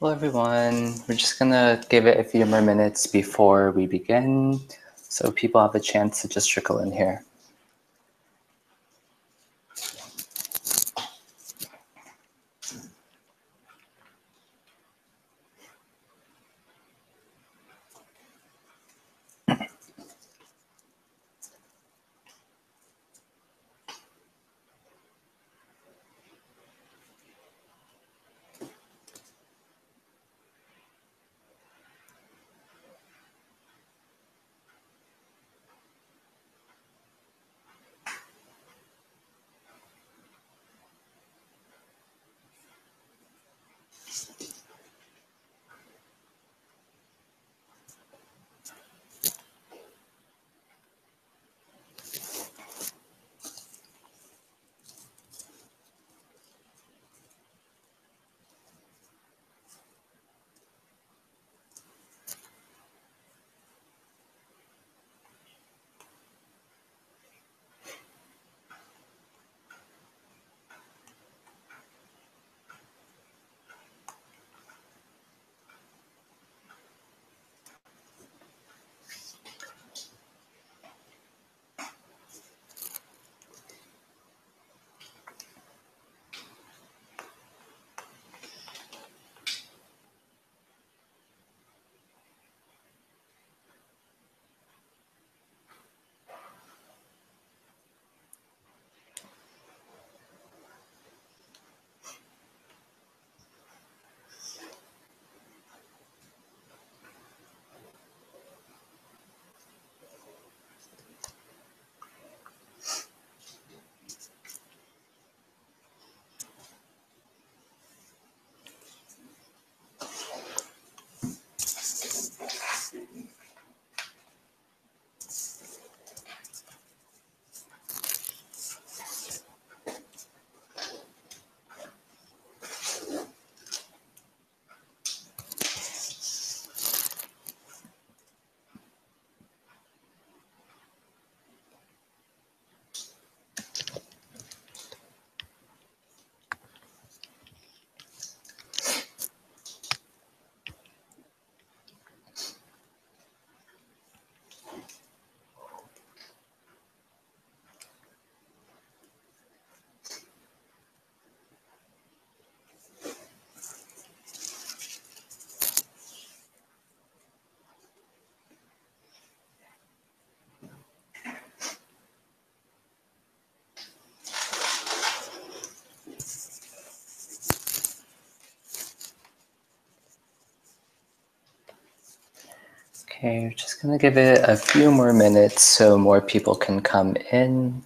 Hello everyone, we're just gonna give it a few more minutes before we begin so people have a chance to just trickle in here. Okay, we're just gonna give it a few more minutes so more people can come in.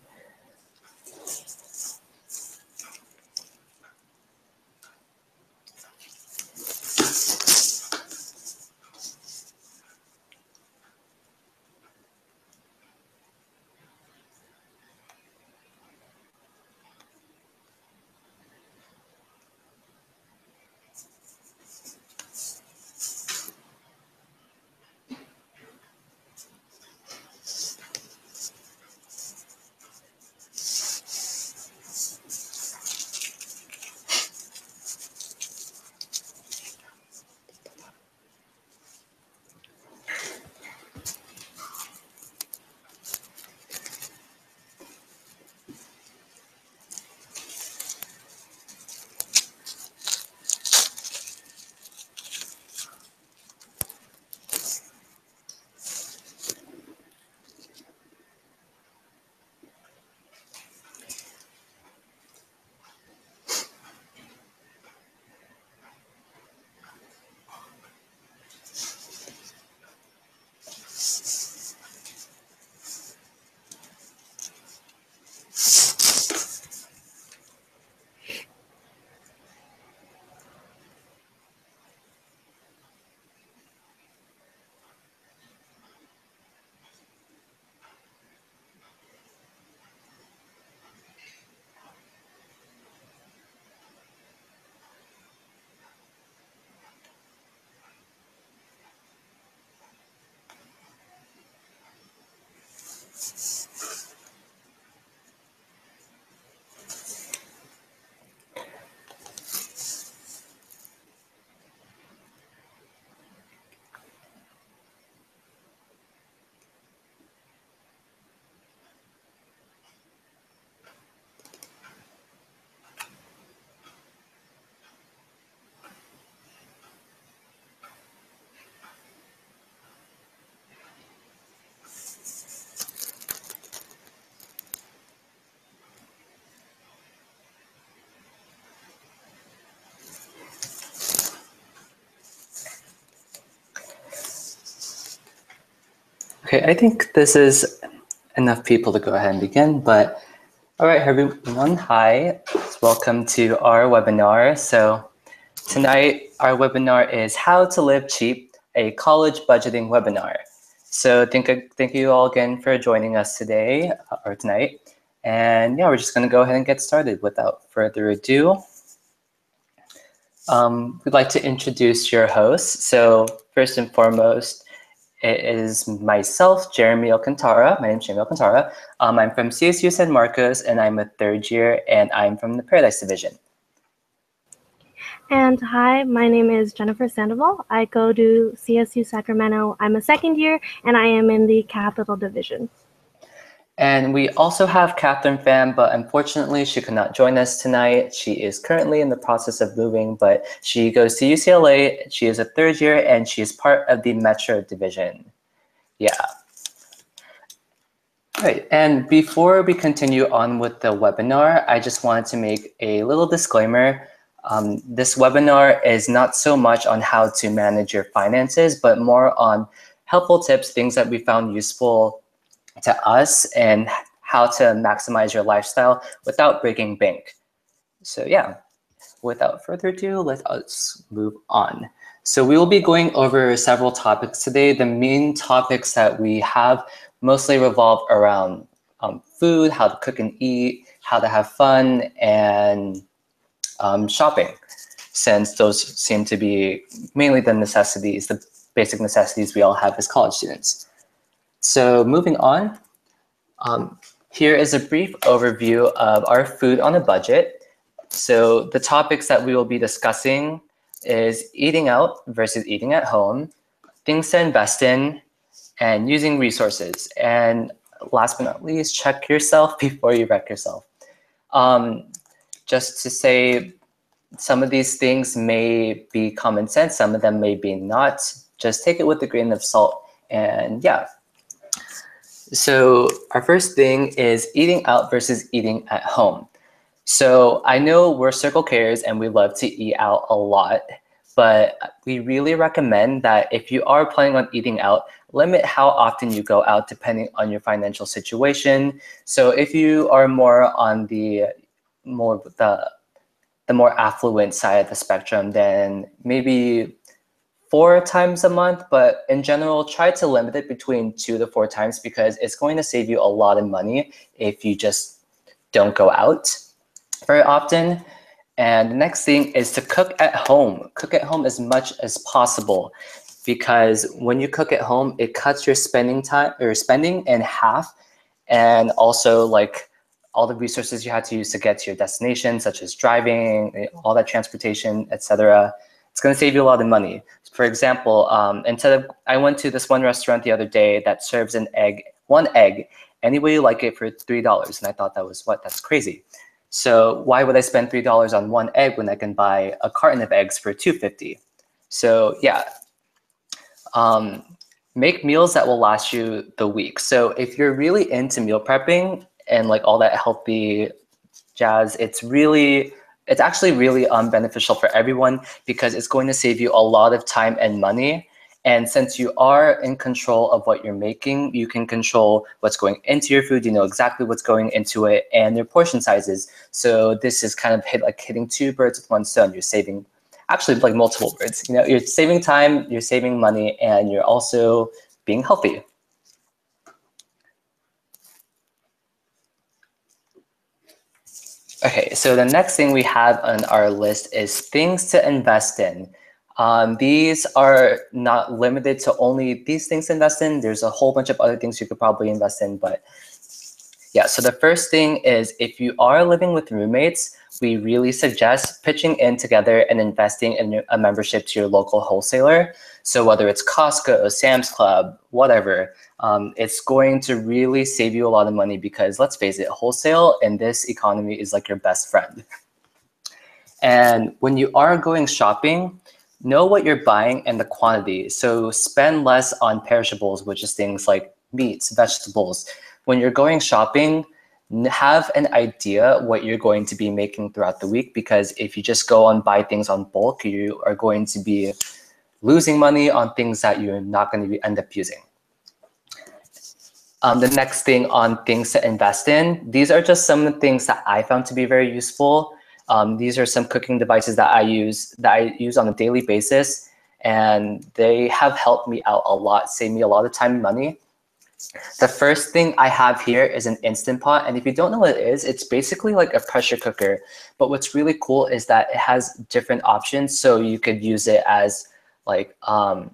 Okay, I think this is enough people to go ahead and begin, but all right, everyone, hi. Welcome to our webinar. So tonight, our webinar is How to Live Cheap, a college budgeting webinar. So thank you all again for joining us today or tonight. And yeah, we're just gonna go ahead and get started without further ado. We'd like to introduce your hosts. So first and foremost, it is myself, Jeremy Alcantara. My name is Jeremy Alcantara. I'm from CSU San Marcos, and I'm a third year, and I'm from the Paradise Division. And hi, my name is Jennifer Sandoval. I go to CSU Sacramento. I'm a second year, and I am in the Capital Division. And we also have Catherine Pham, but unfortunately she could not join us tonight. She is currently in the process of moving, but she goes to UCLA. She is a third year, and she is part of the Metro Division. Yeah. All right, and before we continue on with the webinar, I just wanted to make a little disclaimer. This webinar is not so much on how to manage your finances, but more on helpful tips, things that we found useful to us, and how to maximize your lifestyle without breaking bank. So yeah, without further ado, let us move on. So we will be going over several topics today. The main topics that we have mostly revolve around food, how to cook and eat, how to have fun, and shopping, since those seem to be mainly the necessities, the basic necessities we all have as college students. So moving on, here is a brief overview of our food on a budget. So the topics that we will be discussing is eating out versus eating at home, things to invest in, and using resources. And last but not least, check yourself before you wreck yourself. Just to say, some of these things may be common sense, some of them may be not. Just take it with a grain of salt. And yeah. So our first thing is eating out versus eating at home. So I know we're Circle Kers and we love to eat out a lot, but we really recommend that if you are planning on eating out, limit how often you go out depending on your financial situation. So if you are more on the more affluent side of the spectrum, then maybe 4 times a month, but in general, try to limit it between 2 to 4 times because it's going to save you a lot of money if you just don't go out very often. And the next thing is to cook at home. Cook at home as much as possible because when you cook at home, it cuts your spending in half, and also like all the resources you had to use to get to your destination, such as driving, all that transportation, etc. It's going to save you a lot of money. For example, I went to this one restaurant the other day that serves one egg, any way you like it, for $3, and I thought that's crazy. So why would I spend $3 on one egg when I can buy a carton of eggs for $2.50? So yeah, make meals that will last you the week. So if you're really into meal prepping and like all that healthy jazz, it's actually really beneficial for everyone because it's going to save you a lot of time and money. And since you are in control of what you're making, you can control what's going into your food. You know exactly what's going into it and their portion sizes. So this is kind of hitting 2 birds with 1 stone. You're saving, actually like multiple birds. You know, you're saving time, you're saving money, and you're also being healthy. Okay, so the next thing we have on our list is things to invest in. These are not limited to only these things to invest in. There's a whole bunch of other things you could probably invest in, but yeah, so the first thing is if you are living with roommates, we really suggest pitching in together and investing in a membership to your local wholesaler. So whether it's Costco, Sam's Club, whatever, it's going to really save you a lot of money because let's face it, wholesale in this economy is like your best friend. And when you are going shopping, know what you're buying and the quantity. So spend less on perishables, which is things like meats, vegetables. When you're going shopping, have an idea what you're going to be making throughout the week, because if you just go and buy things on bulk, you are going to be losing money on things that you're not going to end up using. The next thing on things to invest in, these are just some of the things that I found to be very useful. These are some cooking devices that I use on a daily basis, and they have helped me out a lot, save me a lot of time and money. The first thing I have here is an Instant Pot, and if you don't know what it is, it's basically like a pressure cooker. But what's really cool is that it has different options, so you could use it as like a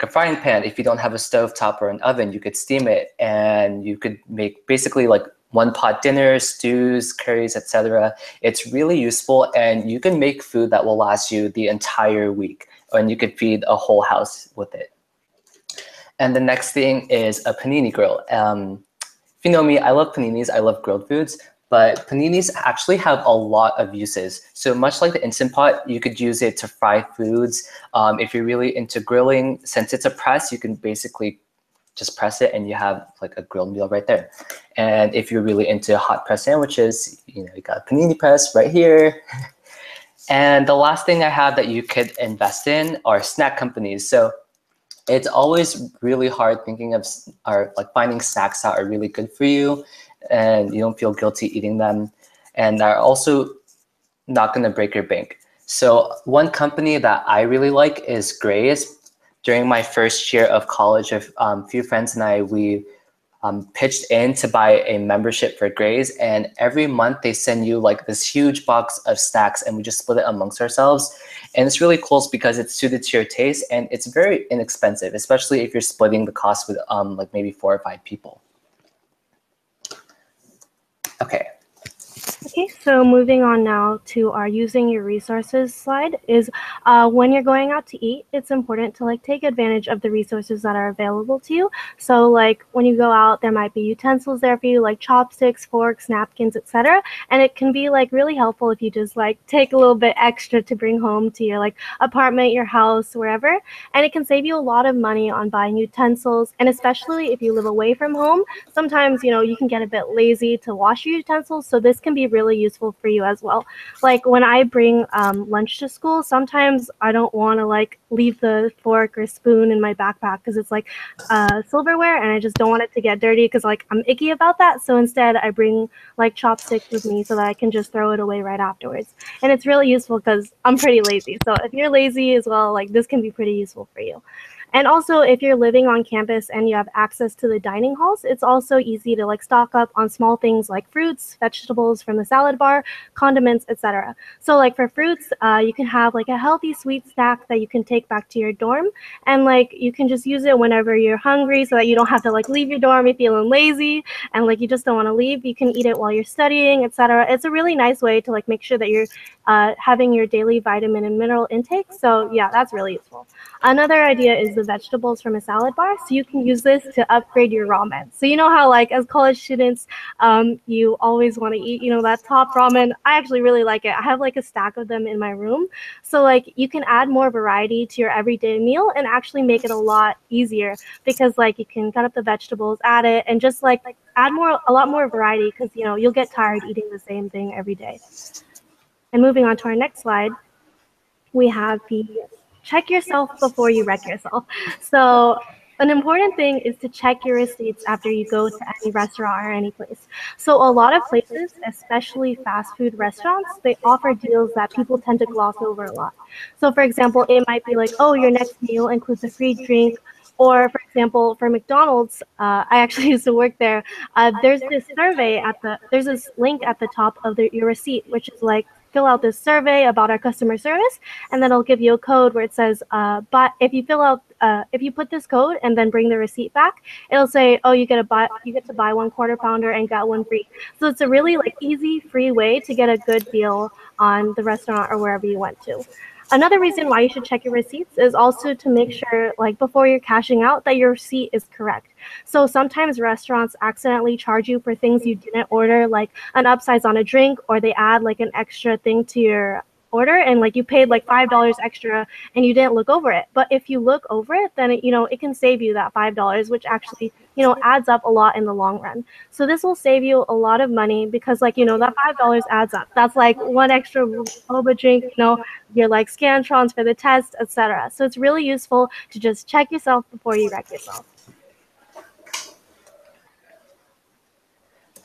frying pan. If you don't have a stovetop or an oven, you could steam it, and you could make basically like one pot dinners, stews, curries, etc. It's really useful, and you can make food that will last you the entire week, and you could feed a whole house with it. And the next thing is a panini grill. If you know me, I love paninis, I love grilled foods, but paninis actually have a lot of uses. So much like the Instant Pot, you could use it to fry foods. If you're really into grilling, since it's a press, you can basically just press it and you have like a grilled meal right there. And if you're really into hot press sandwiches, you got a panini press right here. And the last thing I have that you could invest in are snack companies. So it's always really hard thinking of finding snacks that are really good for you and you don't feel guilty eating them and are also not going to break your bank. So one company that I really like is Gray's. During my first year of college, a few friends and I, we pitched in to buy a membership for Gray's, and every month they send you like this huge box of snacks and we just split it amongst ourselves. And it's really cool because it's suited to your taste and it's very inexpensive, especially if you're splitting the cost with like maybe 4 or 5 people. Okay. Okay, so moving on now to our using your resources slide is when you're going out to eat, it's important to like take advantage of the resources that are available to you. So like when you go out, there might be utensils there for you, like chopsticks, forks, napkins, etc. And it can be like really helpful if you just like take a little bit extra to bring home to your like apartment, your house, wherever. And it can save you a lot of money on buying utensils. And especially if you live away from home, sometimes, you can get a bit lazy to wash your utensils. So this can be really useful for you as well. Like when I bring lunch to school, sometimes I don't want to like leave the fork or spoon in my backpack because it's like silverware and I just don't want it to get dirty because like I'm icky about that. So instead I bring like chopsticks with me so that I can just throw it away right afterwards. And it's really useful because I'm pretty lazy. So if you're lazy as well, like this can be pretty useful for you. And also, if you're living on campus and you have access to the dining halls, it's also easy to like stock up on small things like fruits, vegetables from the salad bar, condiments, etc. So like for fruits, you can have like a healthy sweet snack that you can take back to your dorm, and like you can just use it whenever you're hungry so that you don't have to like leave your dorm if you're feeling lazy and like you just don't want to leave. You can eat it while you're studying, etc. It's a really nice way to like make sure that you're having your daily vitamin and mineral intake. So yeah, that's really useful. Another idea is the vegetables from a salad bar. So you can use this to upgrade your ramen. So you know how like as college students, you always want to eat, that top ramen. I actually really like it. I have like a stack of them in my room. So like you can add more variety to your everyday meal and actually make it a lot easier because like you can cut up the vegetables, add it, and just like add a lot more variety because you'll get tired eating the same thing every day. And moving on to our next slide, we have the check yourself before you wreck yourself. So an important thing is to check your receipts after you go to any restaurant or any place. So a lot of places, especially fast food restaurants, they offer deals that people tend to gloss over a lot. So for example, it might be like, oh, your next meal includes a free drink. Or for example, for McDonald's, I actually used to work there. There's this there's this link at the top of your receipt, which is like, fill out this survey about our customer service, and then it'll give you a code where it says, but if you put this code and then bring the receipt back, it'll say, oh, you get to buy 1 quarter pounder and get 1 free. So it's a really like easy, free way to get a good deal on the restaurant or wherever you went to. Another reason why you should check your receipts is also to make sure, like before you're cashing out, that your receipt is correct. So sometimes restaurants accidentally charge you for things you didn't order, like an upsize on a drink, or they add like an extra thing to your order and like you paid like $5 extra and you didn't look over it. But if you look over it, then it can save you that $5, which actually adds up a lot in the long run. So this will save you a lot of money because like that $5 adds up. That's like 1 extra boba drink, your like Scantrons for the test, etc. So it's really useful to just check yourself before you wreck yourself.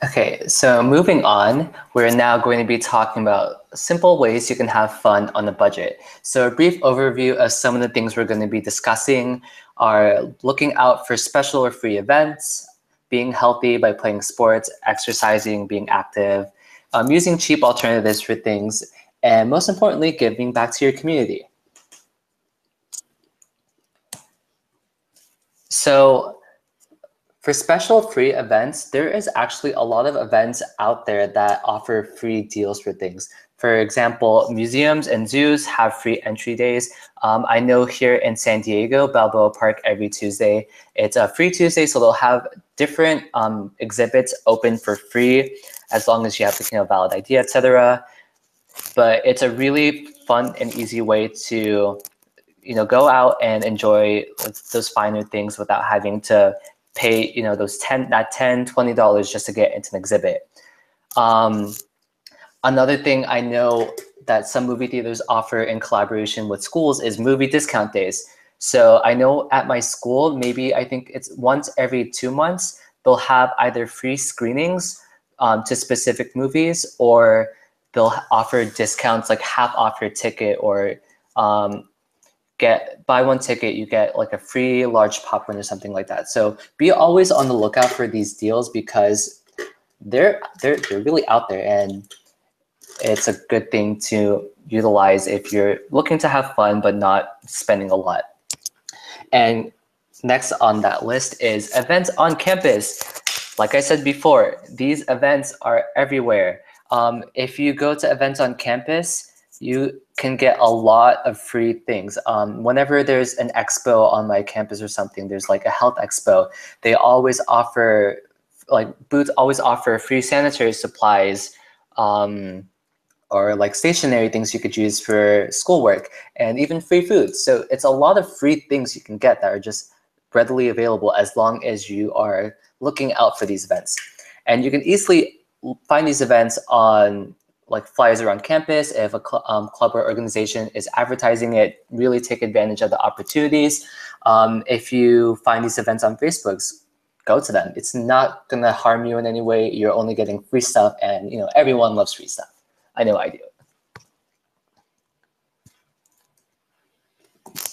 Okay, so moving on, we're now going to be talking about simple ways you can have fun on a budget. So a brief overview of some of the things we're going to be discussing are looking out for special or free events, being healthy by playing sports, exercising, being active, using cheap alternatives for things, and most importantly, giving back to your community. So for special free events, there is actually a lot of events out there that offer free deals for things. For example, museums and zoos have free entry days. I know here in San Diego, Balboa Park every Tuesday, it's a free Tuesday, so they'll have different exhibits open for free as long as you have a valid ID, etc. But it's a really fun and easy way to go out and enjoy those finer things without having to pay those $10, $20 just to get into an exhibit. Another thing I know that some movie theaters offer in collaboration with schools is movie discount days. So I know at my school, maybe I think it's once every 2 months, they'll have either free screenings to specific movies, or they'll offer discounts like half off your ticket, or buy one ticket, you get like a free large popcorn or something like that. So be always on the lookout for these deals because they're really out there, and it's a good thing to utilize if you're looking to have fun but not spending a lot. And next on that list is events on campus. Like I said before, these events are everywhere. If you go to events on campus, you can get a lot of free things. Whenever there's an expo on my campus or something, there's like a health expo, they always offer, like booths always offer free sanitary supplies, or like stationary things you could use for schoolwork, and even free food. So it's a lot of free things you can get that are just readily available as long as you are looking out for these events. And you can easily find these events on like flyers around campus. If a club or organization is advertising it, really take advantage of the opportunities. If you find these events on Facebook, go to them. It's not gonna harm you in any way. You're only getting free stuff, and everyone loves free stuff. I know I do.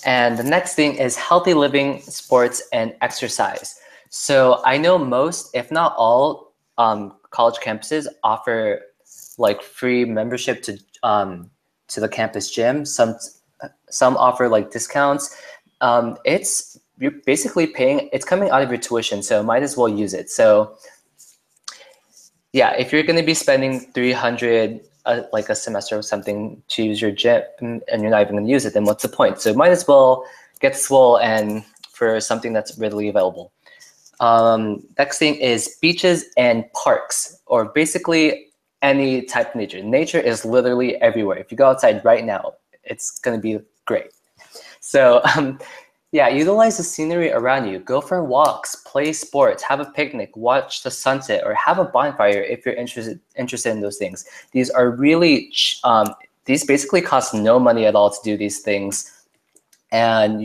And the next thing is healthy living, sports, and exercise. So I know most, if not all, college campuses offer like free membership to the campus gym. Some offer like discounts. You're basically paying. It's coming out of your tuition, so might as well use it. So yeah, if you're going to be spending $300 like a semester or something to use your gym, and you're not even going to use it, then what's the point? So might as well get swole and for something that's readily available. Next thing is beaches and parks, or basically any type of nature. Nature is literally everywhere. If you go outside right now, it's going to be great. So yeah, utilize the scenery around you. Go for walks, play sports, have a picnic, watch the sunset, or have a bonfire if you're interested in those things. These are really, these basically cost no money at all to do these things. And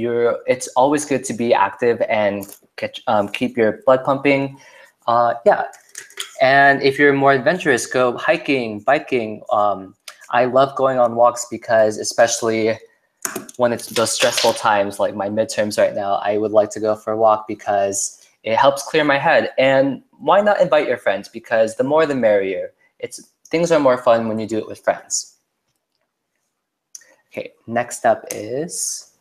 it's always good to be active and keep your blood pumping. Yeah. And if you're more adventurous, go hiking, biking. I love going on walks because, especially when it's those stressful times like my midterms right now, I would like to go for a walk because it helps clear my head. And why not invite your friends? Because the more the merrier. Things are more fun when you do it with friends. Okay, next up is...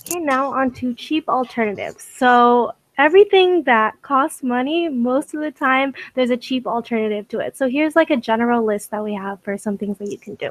Okay, now on to cheap alternatives. So everything that costs money, most of the time, there's a cheap alternative to it. So here's like a general list that we have for some things that you can do.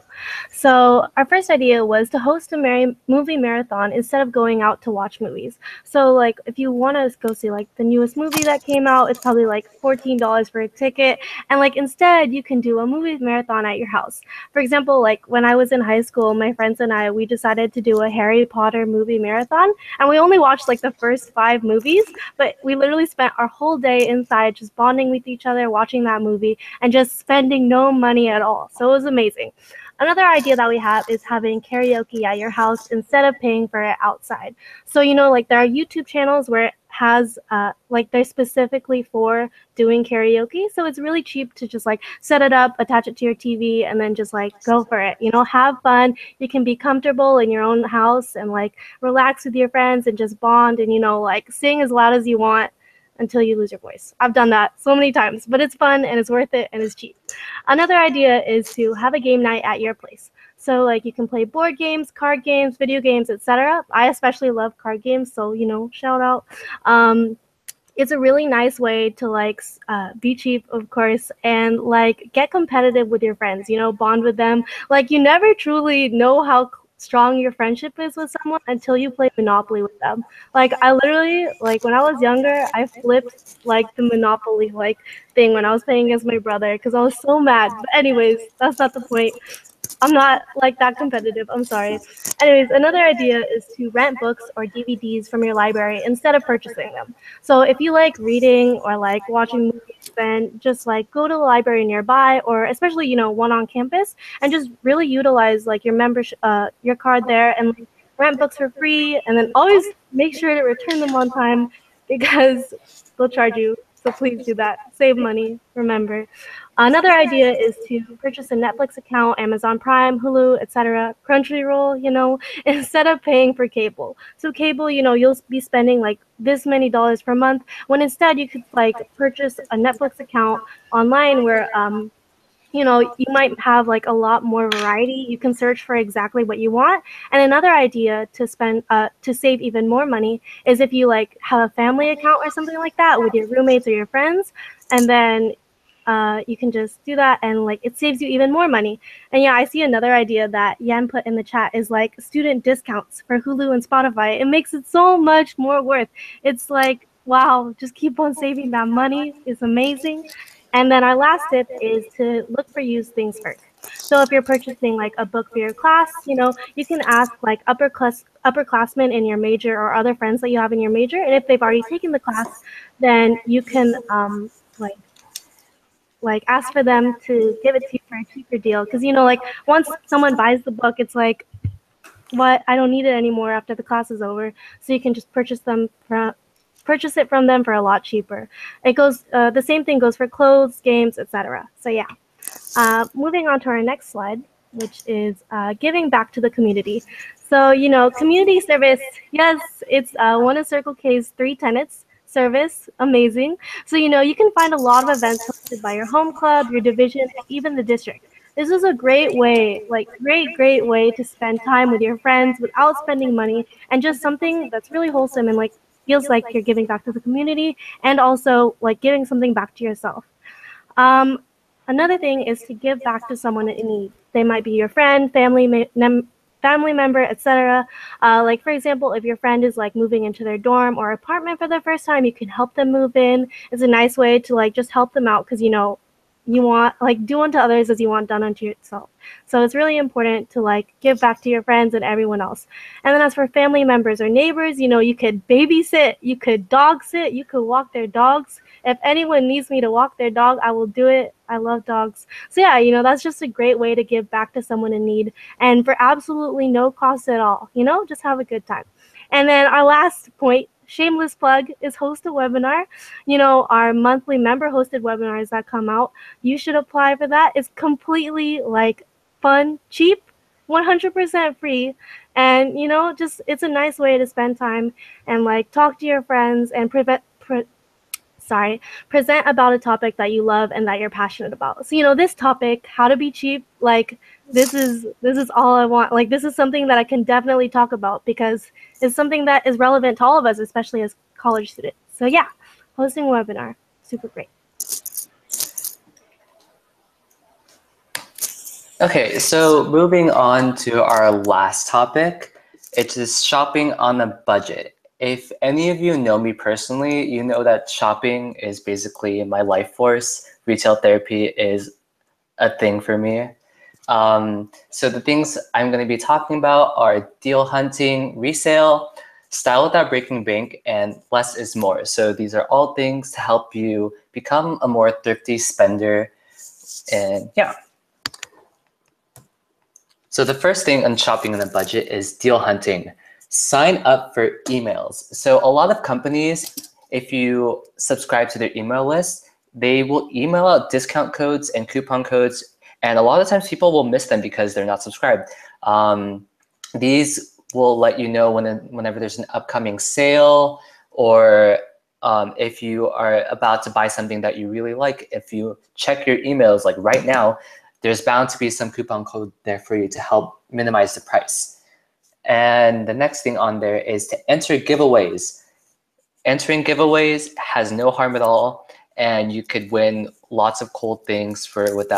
So our first idea was to host a movie marathon instead of going out to watch movies. So like if you want to go see like the newest movie that came out, it's probably like $14 for a ticket. And like instead you can do a movie marathon at your house. For example, like when I was in high school, my friends and I, we decided to do a Harry Potter movie marathon, and we only watched like the first 5 movies. But we literally spent our whole day inside just bonding with each other, watching that movie, and just spending no money at all. So it was amazing. Another idea that we have is having karaoke at your house instead of paying for it outside. So, like there are YouTube channels where has like they're specifically for doing karaoke, so it's really cheap to just like set it up, attach it to your TV, and then just like go for it. You know, have fun. You can be comfortable in your own house and like relax with your friends and just bond and, you know, like sing as loud as you want until you lose your voice. I've done that so many times, but it's fun and it's worth it and it's cheap. Another idea is to have a game night at your place. So like you can play board games, card games, video games, etc. I especially love card games, so, you know, shout out. It's a really nice way to like be cheap, of course, and like get competitive with your friends, you know, bond with them. Like you never truly know how strong your friendship is with someone until you play Monopoly with them. Like I literally, like when I was younger, I flipped like the Monopoly like thing when I was playing against my brother because I was so mad. But anyways, that's not the point. I'm not like that competitive. I'm sorry. Anyways, another idea is to rent books or DVDs from your library instead of purchasing them. So if you like reading or like watching movies, then just like go to the library nearby, or especially, you know, one on campus, and just really utilize like your membership, your card there, and like, rent books for free. And then always make sure to return them on time because they'll charge you. So please do that. Save money. Remember. Another idea is to purchase a Netflix account, Amazon Prime, Hulu, etc., Crunchyroll, you know, instead of paying for cable. So cable, you know, you'll be spending like this many dollars per month, when instead you could like purchase a Netflix account online where you know, you might have like a lot more variety. You can search for exactly what you want. And another idea to spend to save even more money is if you like have a family account or something like that with your roommates or your friends, and then you can just do that, and like it saves you even more money. And yeah, I see another idea that Yan put in the chat is like student discounts for Hulu and Spotify. It makes it so much more worth. It's like, wow, just keep on saving that money. It's amazing. And then our last tip is to look for used things first. So if you're purchasing like a book for your class, you know, you can ask like upperclassmen in your major or other friends that you have in your major, and if they've already taken the class, then you can like ask for them to give it to you for a cheaper deal. Because, you know, like once someone buys the book, it's like, what, I don't need it anymore after the class is over. So you can just purchase it from them for a lot cheaper. It goes the same thing goes for clothes, games, etc. So yeah. Moving on to our next slide, which is giving back to the community. So, you know, community service, yes, it's one of Circle K's 3 tenets. Service, amazing. So, you know, you can find a lot of events hosted by your home club, your division, and even the district. This is a great way, like great way to spend time with your friends without spending money, and just something that's really wholesome and like feels like you're giving back to the community and also like giving something back to yourself. Um, Another thing is to give back to someone in need. They might be your friend, family member, etc. Like for example, if your friend is like moving into their dorm or apartment for the first time, you can help them move in. It's a nice way to like just help them out because, you know, you want like do unto others as you want done unto yourself. So it's really important to like give back to your friends and everyone else. And then as for family members or neighbors, you know, you could babysit, you could dog sit, you could walk their dogs. If anyone needs me to walk their dog, I will do it. I love dogs. So yeah, you know, that's just a great way to give back to someone in need, and for absolutely no cost at all. You know, just have a good time. And then our last point, shameless plug, is host a webinar. You know, our monthly member hosted webinars that come out, you should apply for that. It's completely like fun, cheap, 100% free. And, you know, just it's a nice way to spend time and like talk to your friends and present about a topic that you love and that you're passionate about. So, you know, this topic, how to be cheap, like this is all I want. Like this is something that I can definitely talk about because it's something that is relevant to all of us, especially as college students. So yeah, hosting a webinar, super great. Okay, so moving on to our last topic, it is shopping on a budget. If any of you know me personally, you know that shopping is basically my life force. Retail therapy is a thing for me. So the things I'm going to be talking about are deal hunting, resale, style without breaking bank, and less is more. So these are all things to help you become a more thrifty spender. And yeah. So the first thing on shopping on a budget is deal hunting. Sign up for emails. So a lot of companies, if you subscribe to their email list, they will email out discount codes and coupon codes, and a lot of times people will miss them because they're not subscribed. These will let you know whenever there's an upcoming sale, or if you are about to buy something that you really like. If you check your emails like right now, there's bound to be some coupon code there for you to help minimize the price. And the next thing on there is to enter giveaways. Entering giveaways has no harm at all, and you could win lots of cool things with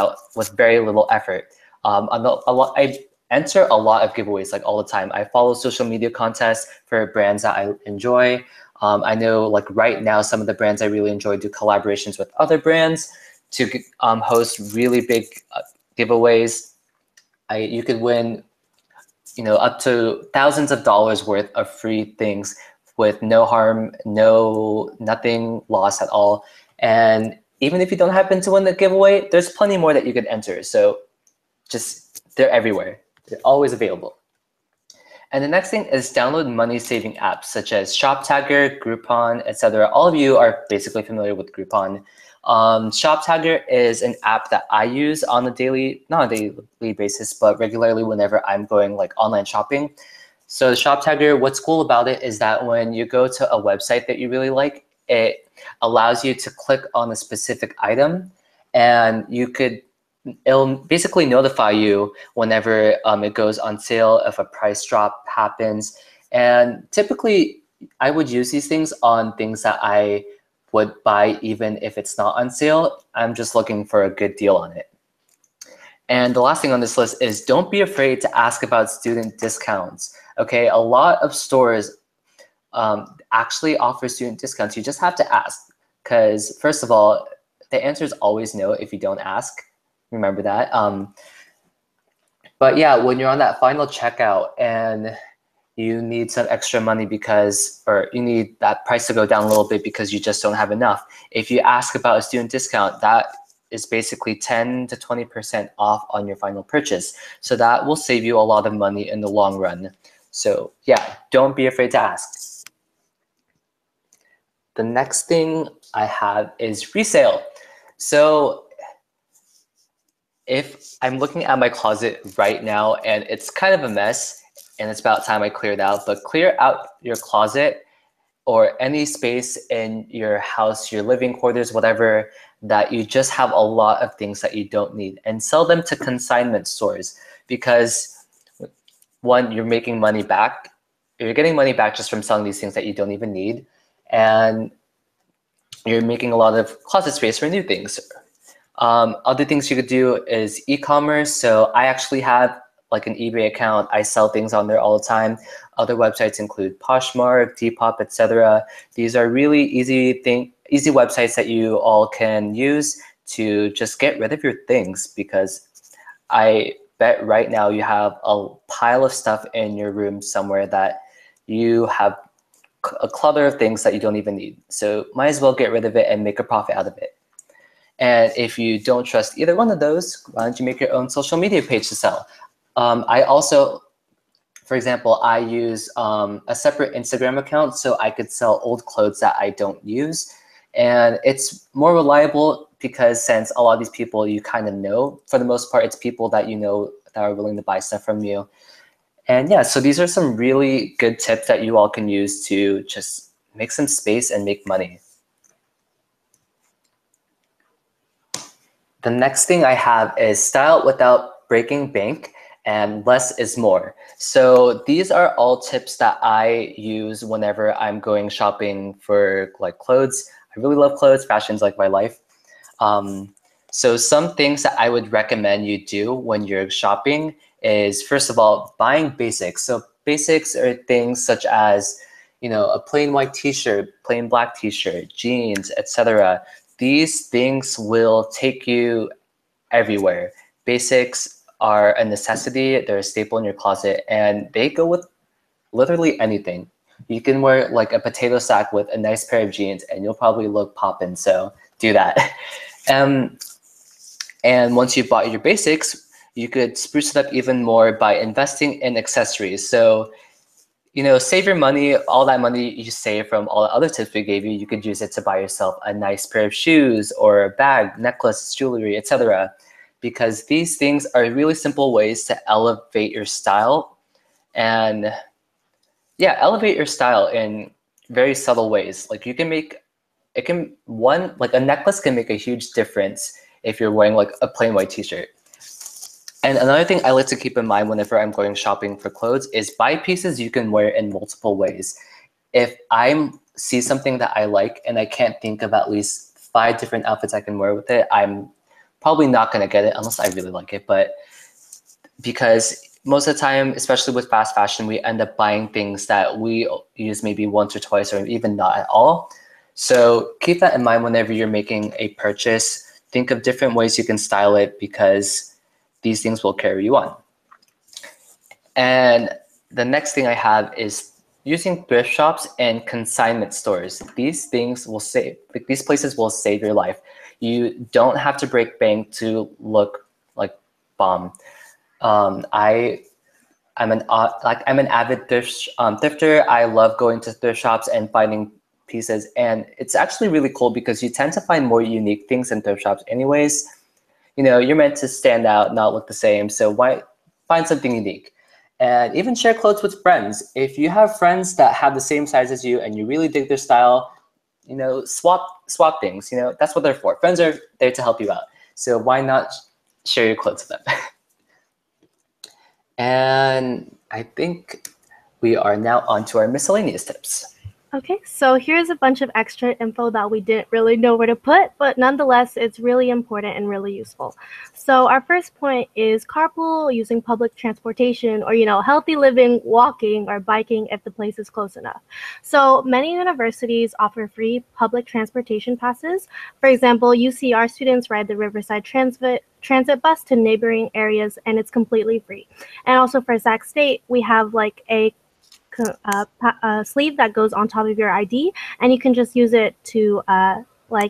very little effort. I enter a lot of giveaways like all the time. I follow social media contests for brands that I enjoy. I know like right now some of the brands I really enjoy do collaborations with other brands to host really big giveaways. You could win up to thousands of dollars worth of free things with no harm, nothing lost at all. And even if you don't happen to win the giveaway, there's plenty more that you could enter. So they're everywhere. They're always available. And the next thing is download money-saving apps such as ShopTagger, Groupon, etc. All of you are basically familiar with Groupon. ShopTagger is an app that I use on not a daily basis, but regularly whenever I'm going like online shopping. So ShopTagger, what's cool about it is that when you go to a website that you really like, it allows you to click on a specific item, and it'll basically notify you whenever it goes on sale, if a price drop happens. And typically, I would use these things on things that I would buy even if it's not on sale. I'm just looking for a good deal on it. And the last thing on this list is don't be afraid to ask about student discounts. Okay, a lot of stores actually offer student discounts. You just have to ask, because first of all, the answer is always no if you don't ask. Remember that. But yeah, when you're on that final checkout and you need some extra money or you need that price to go down a little bit because you just don't have enough. If you ask about a student discount, that is basically 10 to 20% off on your final purchase. So that will save you a lot of money in the long run. So yeah, don't be afraid to ask. The next thing I have is resale. So if I'm looking at my closet right now and it's kind of a mess, and it's about time I cleared out, but clear out your closet or any space in your house, your living quarters, whatever, that you just have a lot of things that you don't need, and sell them to consignment stores, because one, you're making money back. You're getting money back just from selling these things that you don't even need, and you're making a lot of closet space for new things. Other things you could do is e-commerce. So I actually have like an eBay account. I sell things on there all the time. Other websites include Poshmark, Depop, etc. These are really easy websites that you all can use to just get rid of your things, because I bet right now you have a pile of stuff in your room somewhere that you have a clutter of things that you don't even need. So might as well get rid of it and make a profit out of it. And if you don't trust either one of those, why don't you make your own social media page to sell? I also, for example, I use a separate Instagram account so I could sell old clothes that I don't use. And it's more reliable because since a lot of these people you kind of know, for the most part, it's people that you know that are willing to buy stuff from you. And yeah, so these are some really good tips that you all can use to just make some space and make money. The next thing I have is style without breaking bank, and less is more. So these are all tips that I use whenever I'm going shopping for like clothes. I really love clothes. Fashion's like my life. So some things that I would recommend you do when you're shopping is, first of all, buying basics. So basics are things such as, a plain white t-shirt, plain black t-shirt, jeans, etc. These things will take you everywhere. Basics are a necessity. They're a staple in your closet, and they go with literally anything. You can wear like a potato sack with a nice pair of jeans and you'll probably look poppin', so do that. And once you've bought your basics, you could spruce it up even more by investing in accessories. So, save your money, all that money you save from all the other tips we gave you, you could use it to buy yourself a nice pair of shoes or a bag, necklace, jewelry, etc. Because these things are really simple ways to elevate your style and elevate your style in very subtle ways. Like like a necklace can make a huge difference if you're wearing like a plain white t-shirt. And another thing I like to keep in mind whenever I'm going shopping for clothes is buy pieces you can wear in multiple ways. If I see something that I like and I can't think of at least 5 different outfits I can wear with it, I'm probably not going to get it unless I really like it. But because most of the time, especially with fast fashion, we end up buying things that we use maybe once or twice or even not at all. So keep that in mind whenever you're making a purchase. Think of different ways you can style it because these things will carry you on. And the next thing I have is using thrift shops and consignment stores. These things will save, like these places will save your life. You don't have to break bank to look like bomb. I'm an avid thrifter. I love going to thrift shops and finding pieces, and it's actually really cool because you tend to find more unique things in thrift shops anyways. You're meant to stand out, not look the same. So why find something unique? And even share clothes with friends. If you have friends that have the same size as you and you really dig their style, swap things. That's what they're for. Friends are there to help you out. So why not share your clothes with them? And I think we are now on to our miscellaneous tips. Okay, so here's a bunch of extra info that we didn't really know where to put, but nonetheless, it's really important and really useful. So our first point is carpool, using public transportation, or, healthy living, walking, or biking if the place is close enough. So many universities offer free public transportation passes. For example, UCR students ride the Riverside transit bus to neighboring areas, and it's completely free. And also for Sac State, we have like a sleeve that goes on top of your ID, and you can just use it to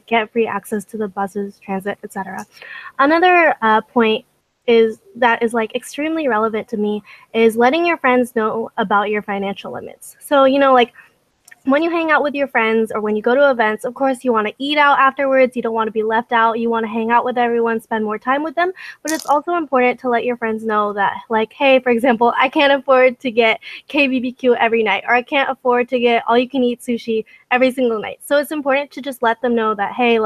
get free access to the buses, transit, etc. Another point is extremely relevant to me is letting your friends know about your financial limits. So when you hang out with your friends or when you go to events, of course, you want to eat out afterwards. You don't want to be left out. You want to hang out with everyone, spend more time with them. But it's also important to let your friends know that, hey, for example, I can't afford to get KBBQ every night, or I can't afford to get all-you-can-eat sushi every single night. So it's important to just let them know that, hey,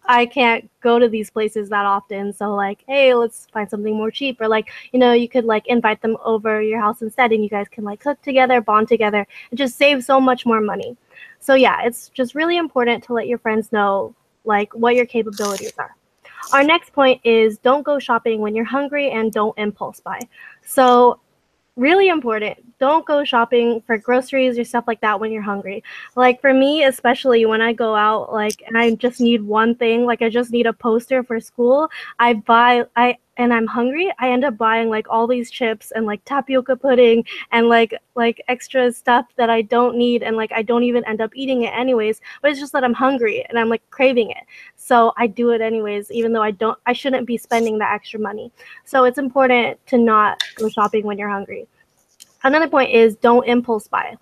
I can't go to these places that often, so hey, let's find something more cheap, or you could invite them over your house instead, and you guys can cook together, bond together, and just save so much more money. So yeah, it's just really important to let your friends know what your capabilities are. Our next point is don't go shopping when you're hungry and don't impulse buy. So really important, don't go shopping for groceries or stuff like that when you're hungry. For me, especially when I go out and I just need one thing, I just need a poster for school, and I'm hungry, I end up buying all these chips and tapioca pudding and extra stuff that I don't need, and I don't even end up eating it anyways, but it's just that I'm hungry and I'm craving it, so I do it anyways, even though I shouldn't be spending that extra money. So it's important to not go shopping when you're hungry. Another point is don't impulse buy.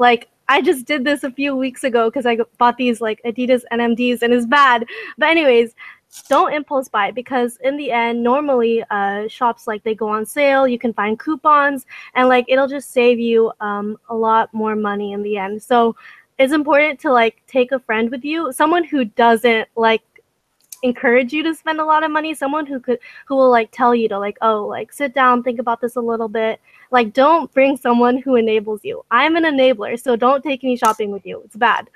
I just did this a few weeks ago because I bought these Adidas NMDs, and it's bad. But anyways, don't impulse buy, because in the end, normally shops they go on sale, you can find coupons, and it'll just save you a lot more money in the end. So it's important to take a friend with you, someone who doesn't encourage you to spend a lot of money, someone who will tell you to sit down, think about this a little bit. Don't bring someone who enables you. I'm an enabler, so don't take me shopping with you. It's bad.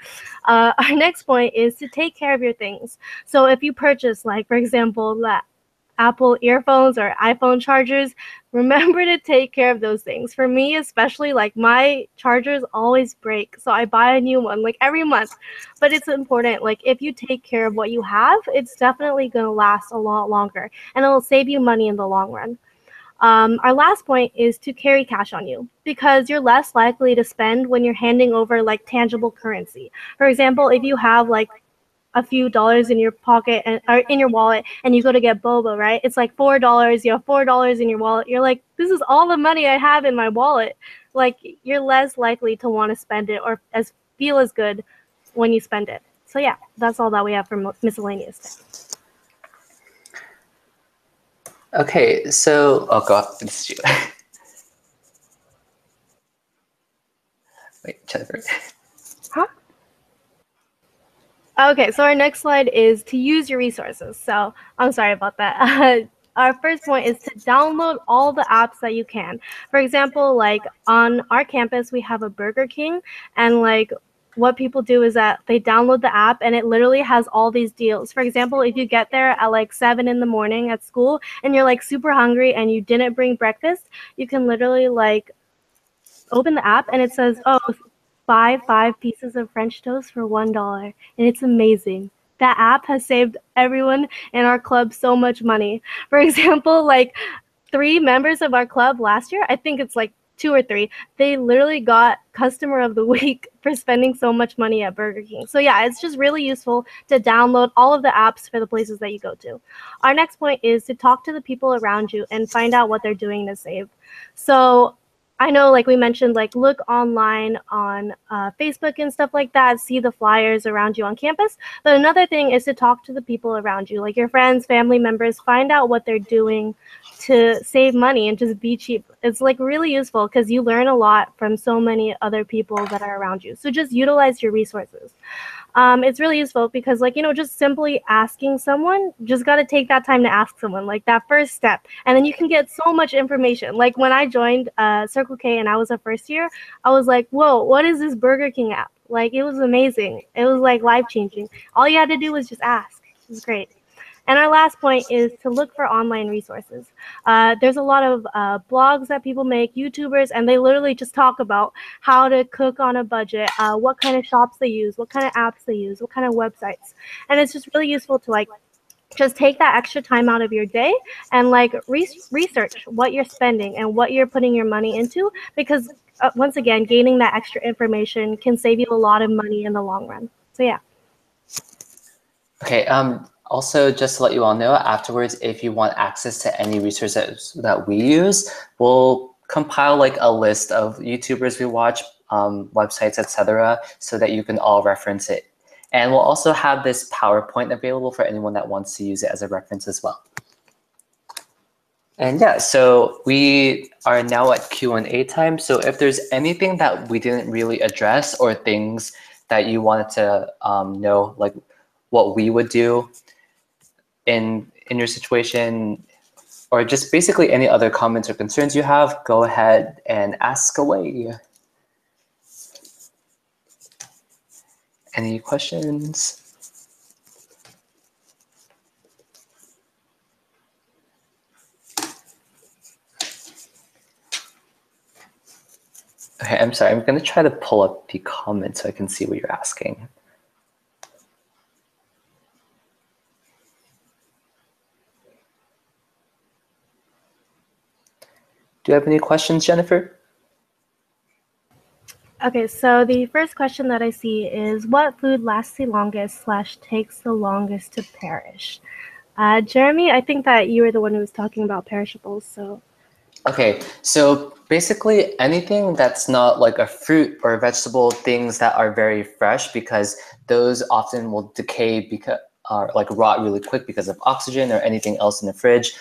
Our next point is to take care of your things. So if you purchase for example, that Apple earphones or iPhone chargers, remember to take care of those things. For me, especially, my chargers always break, so I buy a new one every month. But it's important, if you take care of what you have, it's definitely going to last a lot longer, and it'll save you money in the long run. Our last point is to carry cash on you, because you're less likely to spend when you're handing over tangible currency. For example, if you have a few dollars in your pocket or in your wallet, and you go to get boba, right? It's like $4. You have $4 in your wallet. You're like, this is all the money I have in my wallet. Like, you're less likely to want to spend it or feel as good when you spend it. So yeah, that's all that we have for miscellaneous. Okay, so oh god, it's you. Wait, Jennifer. Huh? Okay, so our next slide is to use your resources. So I'm sorry about that. Our first point is to download all the apps that you can. For example, like on our campus, we have a Burger King, and like what people do is that they download the app and it literally has all these deals. For example, if you get there at like 7 in the morning at school and you're like super hungry and you didn't bring breakfast, you can literally like open the app and it says, oh, buy 5 pieces of French toast for $1. And it's amazing. That app has saved everyone in our club so much money. For example, like 3 members of our club last year, I think it's like 2 or 3, they literally got customer of the week for spending so much money at Burger King. So yeah, it's just really useful to download all of the apps for the places that you go to. Our next point is to talk to the people around you and find out what they're doing to save. So I know, like we mentioned, like look online on Facebook and stuff like that, see the flyers around you on campus. But another thing is to talk to the people around you, like your friends, family members, find out what they're doing to save money and just be cheap. It's like really useful because you learn a lot from so many other people that are around you. So just utilize your resources. It's really useful because, like, you know, just simply asking someone, just got to take that time to ask someone, like that first step. And then you can get so much information. Like when I joined Circle K and I was a first year, I was like, whoa, what is this Burger King app? Like, it was amazing. It was like life-changing. All you had to do was just ask. It was great. And our last point is to look for online resources. There's a lot of blogs that people make, YouTubers, and they literally just talk about how to cook on a budget, what kind of shops they use, what kind of apps they use, what kind of websites. And it's just really useful to like just take that extra time out of your day and like research what you're spending and what you're putting your money into, because once again, gaining that extra information can save you a lot of money in the long run. So yeah. Okay, also just to let you all know, afterwards, if you want access to any resources that we use, we'll compile like a list of YouTubers we watch, websites, etc., so that you can all reference it. And we'll also have this PowerPoint available for anyone that wants to use it as a reference as well. And yeah, so we are now at Q&A time. So if there's anything that we didn't really address or things that you wanted to know, like what we would do in your situation, or just basically any other comments or concerns you have, go ahead and ask away. Any questions? Okay, I'm sorry, I'm gonna try to pull up the comments so I can see what you're asking. Do you have any questions, Jennifer? Okay, so the first question that I see is, what food lasts the longest / takes the longest to perish? Jeremy, I think that you were the one who was talking about perishables, so. Okay, so basically anything that's not like a fruit or a vegetable, things that are very fresh, because those often will decay because like rot really quick because of oxygen or anything else in the fridge.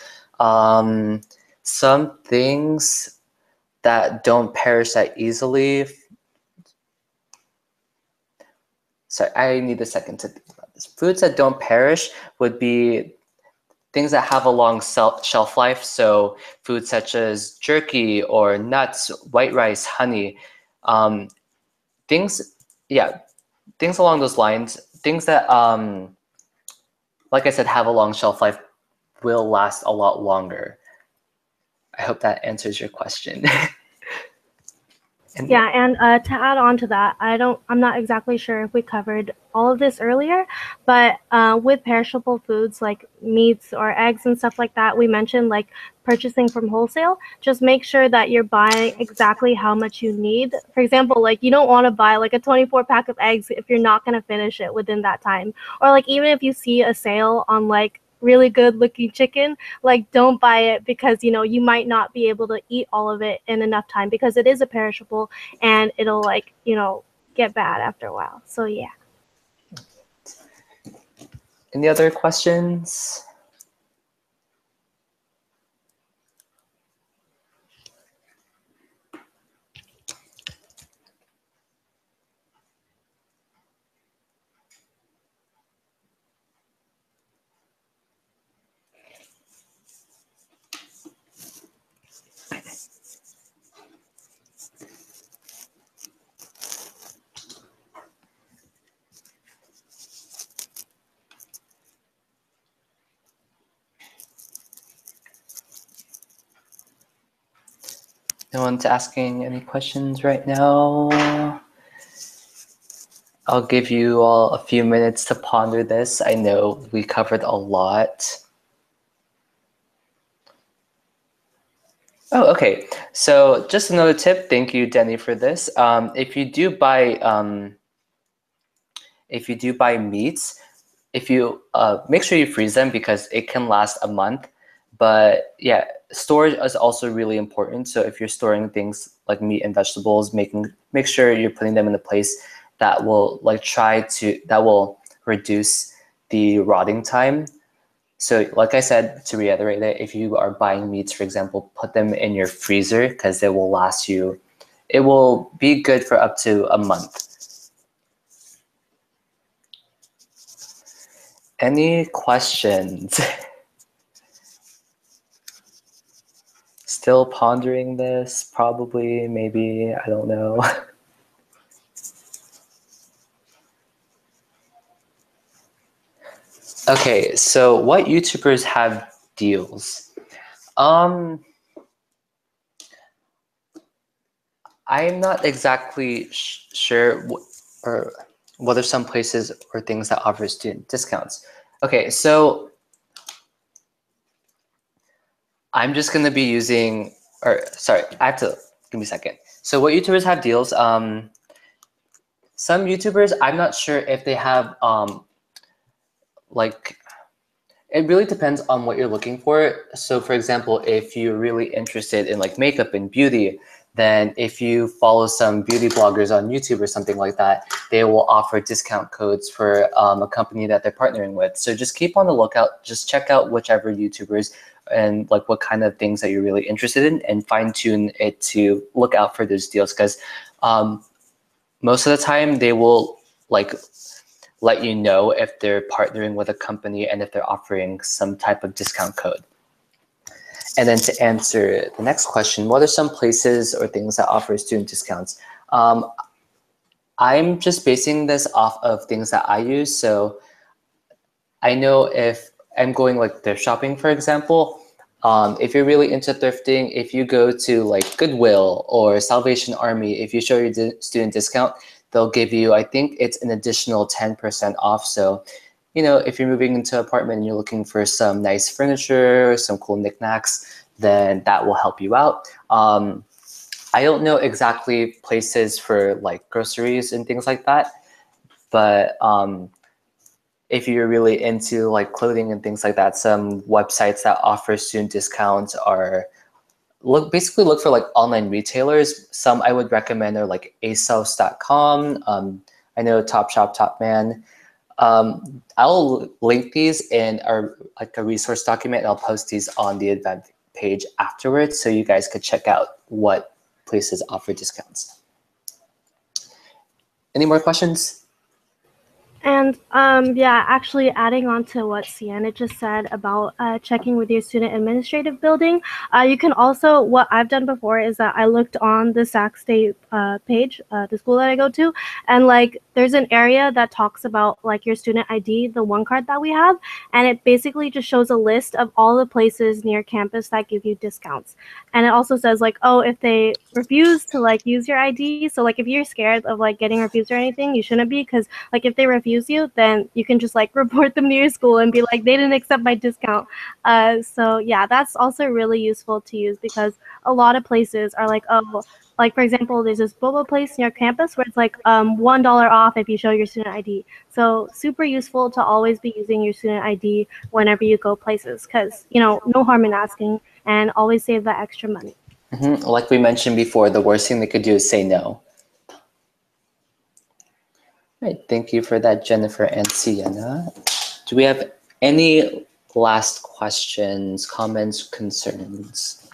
Some things that don't perish that easily. Sorry, I need a second to think about this. Foods that don't perish would be things that have a long shelf life. So foods such as jerky or nuts, white rice, honey, things along those lines. Things that, like I said, have a long shelf life will last a lot longer. I hope that answers your question. And Yeah, and to add on to that, I'm not exactly sure if we covered all of this earlier, but with perishable foods like meats or eggs and stuff like that, we mentioned like purchasing from wholesale. Just make sure that you're buying exactly how much you need. For example, like you don't want to buy like a 24 pack of eggs if you're not going to finish it within that time. Or like even if you see a sale on like really good looking chicken, like don't buy it because you might not be able to eat all of it in enough time because it is a perishable and it'll like get bad after a while. So yeah. any other questions? No one's asking any questions right now. I'll give you all a few minutes to ponder this. I know we covered a lot. Oh, okay. So just another tip. Thank you, Denny, for this. If you do buy meats, if you make sure you freeze them because it can last a month. But yeah, storage is also really important. So if you're storing things like meat and vegetables, make sure you're putting them in a place that will that will reduce the rotting time. So like I said, to reiterate it, if you are buying meats, for example, put them in your freezer because it will last you, it will be good for up to a month. Any questions? Still pondering this, probably, maybe, I don't know. Okay, so what YouTubers have deals? I'm not exactly sure what are some places or things that offer student discounts. Okay, so I'm just gonna be using, sorry, I have to, give me a second. So what YouTubers have deals, some YouTubers, I'm not sure if they have, like, it really depends on what you're looking for. So for example, if you're really interested in like makeup and beauty, then if you follow some beauty bloggers on YouTube or something like that, they will offer discount codes for a company that they're partnering with. So just keep on the lookout, just check out whichever YouTubers and like what kind of things that you're really interested in and fine tune it to look out for those deals. Because most of the time they will like let you know if they're partnering with a company and if they're offering some type of discount code. And then to answer the next question, what are some places or things that offer student discounts? I'm just basing this off of things that I use. So I know if I'm going like thrift shopping, for example, if you're really into thrifting, if you go to like Goodwill or Salvation Army, if you show your student discount, they'll give you, I think it's an additional 10% off. So, if you're moving into an apartment and you're looking for some nice furniture, some cool knickknacks, then that will help you out. I don't know exactly places for like groceries and things like that, but if you're really into like clothing and things like that, some websites that offer student discounts are basically look for like online retailers. Some I would recommend are like asos.com. I know Topshop, Topman. I'll link these in our like a resource document and I'll post these on the event page afterwards so you guys could check out what places offer discounts. Any more questions? And yeah, actually adding on to what Sienna just said about checking with your student administrative building, you can also, what I've done before is that I looked on the Sac State page, the school that I go to, and like there's an area that talks about like your student ID, the one card that we have, and it basically just shows a list of all the places near campus that give you discounts. And it also says like, oh, if they refuse to like use your ID, so like if you're scared of like getting refused or anything, you shouldn't be, because like if they refuse you, then you can just like report them to your school and be like, they didn't accept my discount. So yeah, that's also really useful to use, because a lot of places are like, oh, like for example, there's this boba place near campus where it's like $1 off if you show your student ID. So super useful to always be using your student ID whenever you go places, because you know, no harm in asking, and always save that extra money. Like we mentioned before, the worst thing they could do is say no. Right, thank you for that, Jennifer and Sienna. Do we have any last questions, comments, concerns?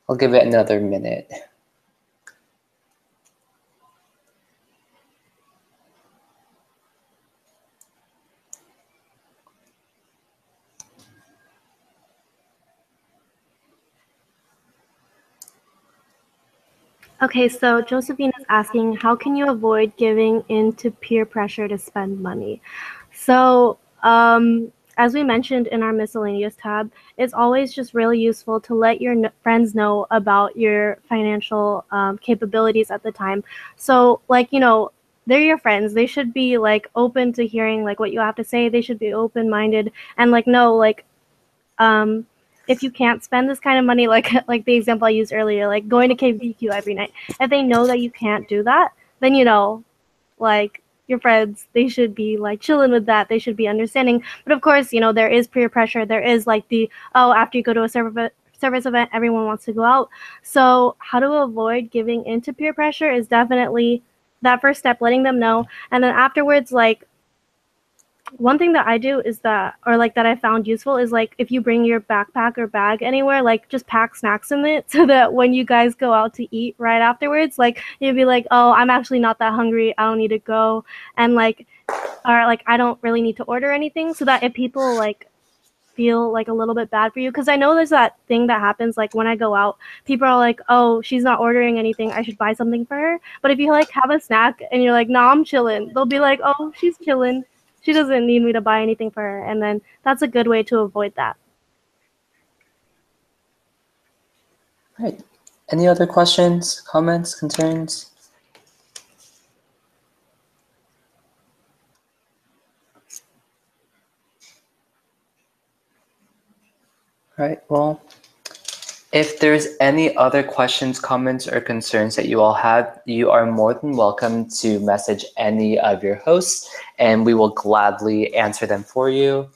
I'll give it another minute. Okay, so Josephine is asking, how can you avoid giving in to peer pressure to spend money? So, as we mentioned in our miscellaneous tab, it's always just really useful to let your friends know about your financial capabilities at the time. So, like, you know, they're your friends. They should be like open to hearing like what you have to say. They should be open-minded and like know like um, if you can't spend this kind of money, like like the example I used earlier, like going to KBQ every night, if they know that you can't do that, then you know, like your friends, they should be like chilling with that. They should be understanding. But of course, you know, there is peer pressure. There is like the, oh, after you go to a service event, everyone wants to go out. So how to avoid giving into peer pressure is definitely that first step, letting them know. And then afterwards, like one thing that I do is that, or like that I found useful, is like if you bring your backpack or bag anywhere, like just pack snacks in it so that when you guys go out to eat right afterwards, like you'd be like, oh, I'm actually not that hungry, I don't need to go, and like, or like I don't really need to order anything, so that if people like feel like a little bit bad for you, because I know there's that thing that happens like when I go out, people are like, oh, she's not ordering anything, I should buy something for her. But if you like have a snack and you're like, nah, I'm chilling, they'll be like, oh, she's chilling, she doesn't need me to buy anything for her. And then that's a good way to avoid that. All right, any other questions, comments, concerns? All right, well, if there's any other questions, comments, or concerns that you all have, you are more than welcome to message any of your hosts, and we will gladly answer them for you.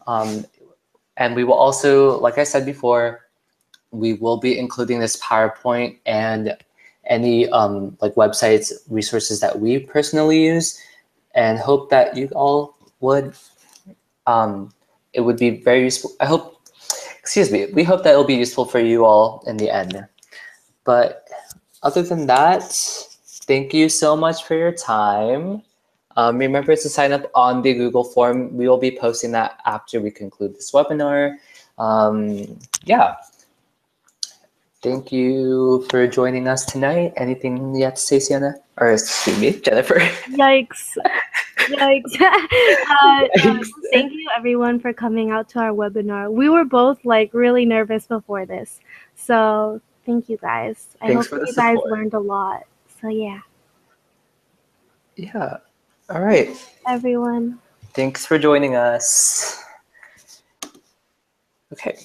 And we will also, like I said before, we will be including this PowerPoint and any like websites, resources that we personally use, and hope that you all would, it would be very useful. I hope, excuse me, we hope that it'll be useful for you all in the end. But other than that, thank you so much for your time. Remember to sign up on the Google form. We will be posting that after we conclude this webinar. Yeah. Thank you for joining us tonight. Anything yet to say, Sienna? Or excuse me, Jennifer. Yikes. Yikes. Thank you everyone for coming out to our webinar. We were both like really nervous before this. So thank you guys. I Thanks hope for the you guys support. learned a lot. So yeah. Yeah. All right. Everyone. Thanks for joining us. Okay.